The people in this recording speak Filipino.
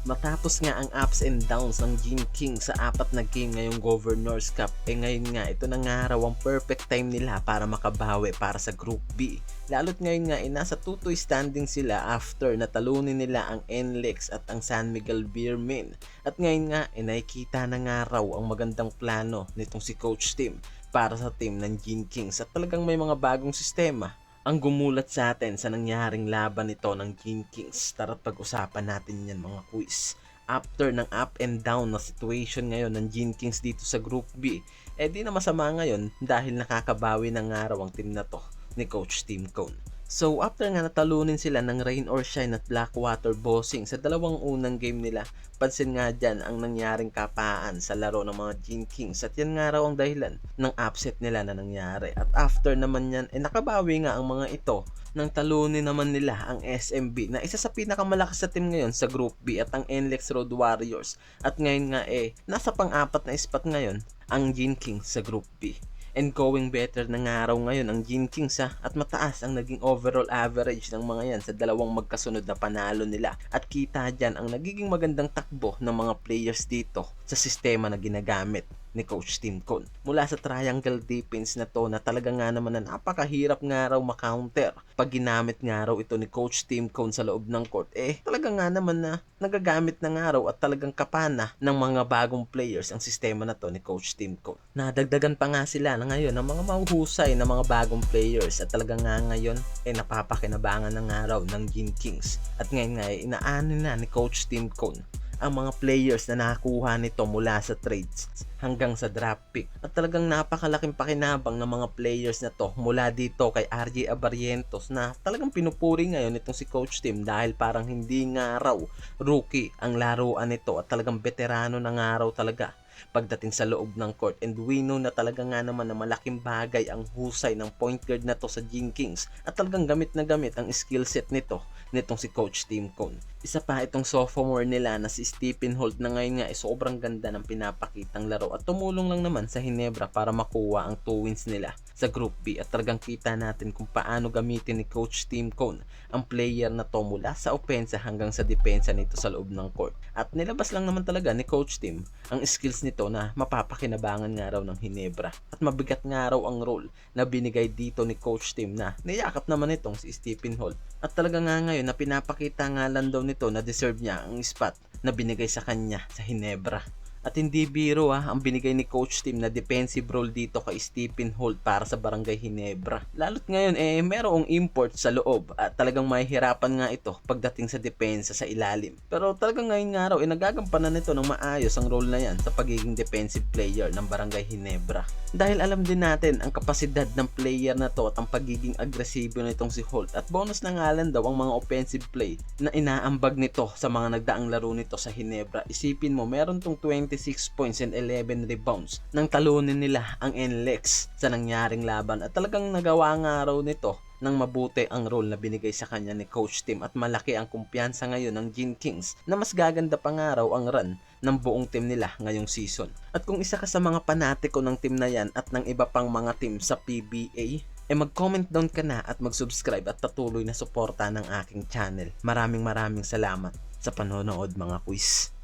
Matapos nga ang ups and downs ng Gene King sa 4 na game ngayong Governors Cup, ngayon nga ito na nga raw ang perfect time nila para makabawi para sa Group B. Lalo't ngayon nga nasa 2-2 standing sila after natalunin nila ang NLEX at ang San Miguel Beermen. At ngayon nga nakikita na nga raw ang magandang plano nitong si Coach Tim para sa team ng Gene Kings at talagang may mga bagong sistema ang gumulat sa atin sa nangyaring laban nito ng Gene Kings. Tara't pag-usapan natin yan mga quiz. After ng up and down na situation ngayon ng Gene Kings dito sa Group B, di na masama ngayon dahil nakakabawi ng araw ang team na to ni Coach Tim Cone. So after nga natalunin sila ng Rain or Shine at Blackwater Bossing sa dalawang unang game nila, pansin nga dyan ang nangyaring kapaan sa laro ng mga Gene Kings at yan nga raw ang dahilan ng upset nila na nangyari. At after naman yan, nakabawi nga ang mga ito nang talunin naman nila ang SMB na isa sa pinakamalakas sa team ngayon sa Group B at ang NLEX Road Warriors. At ngayon nga nasa pang-apat na spot ngayon ang Gene Kings sa Group B. And going better na nga raw ngayon ang Gene Kings at mataas ang naging overall average ng mga yan sa dalawang magkasunod na panalo nila. At kita dyan ang nagiging magandang takbo ng mga players dito sa sistema na ginagamit ni Coach Tim Cone. Mula sa triangle defense na to na talaga nga naman na napakahirap nga raw makounter pag ginamit nga raw ito ni Coach Tim Cone sa loob ng court, talaga nga naman na nagagamit na nga raw at talagang kapana ng mga bagong players ang sistema na to ni Coach Tim Cone. Nadagdagan pa nga sila na ngayon ng mga mahuhusay na mga bagong players at talaga nga ngayon napapakinabangan na nga raw ng Gene Kings. At ngayon nga inaano na ni Coach Tim Cone ang mga players na nakakuha nito mula sa trades hanggang sa draft pick. At talagang napakalaking pakinabang ng mga players na to mula dito kay RJ Abarientos na talagang pinupuri ngayon itong si Coach Tim dahil parang hindi nga raw rookie ang laruan nito at talagang veterano na nga raw talaga pagdating sa loob ng court. And we know na talaga nga naman na malaking bagay ang husay ng point guard na to sa Gene Kings at talagang gamit na gamit ang skill set nitong si Coach Tim Cone. Isa pa itong sophomore nila na si Stephen Holt na ngayon nga sobrang ganda ng pinapakitang laro at tumulong lang naman sa Ginebra para makuha ang 2 wins nila sa Group B. At talagang kita natin kung paano gamitin ni Coach Tim Cone ang player na to mula sa opensa hanggang sa depensa nito sa loob ng court. At nilabas lang naman talaga ni Coach Tim ang skills nito na mapapakinabangan nga raw ng Ginebra. At mabigat nga raw ang role na binigay dito ni Coach Tim na niyakap naman itong si Stephen Holt. At talaga nga ngayon na pinapakita nga lang daw nito na deserve niya ang spot na binigay sa kanya sa Ginebra. At hindi biro ang binigay ni Coach Tim na defensive role dito kay Stephen Holt para sa Barangay Ginebra. Lalo't ngayon merong import sa loob at talagang mahihirapan nga ito pagdating sa depensa sa ilalim. Pero talagang ngayon nga raw nagagampanan nito ng maayos ang role na yan sa pagiging defensive player ng Barangay Ginebra. Dahil alam din natin ang kapasidad ng player na to at ang pagiging agresibo nitong si Holt. At bonus na nga lang daw ang mga offensive play na inaambag nito sa mga nagdaang laro nito sa Ginebra. Isipin mo, meron tong 26 points and 11 rebounds nang talunin nila ang NLEX sa nangyaring laban. At talagang nagawa nga raw nito nang mabuti ang role na binigay sa kanya ni Coach Tim at malaki ang kumpiyansa ngayon ng Gene Kings na mas gaganda pa nga raw ang run ng buong team nila ngayong season. At kung isa ka sa mga panatiko ng team na yan at ng iba pang mga team sa PBA, mag-comment down ka na at mag-subscribe at patuloy na suporta ng aking channel. Maraming salamat sa panonood mga quiz.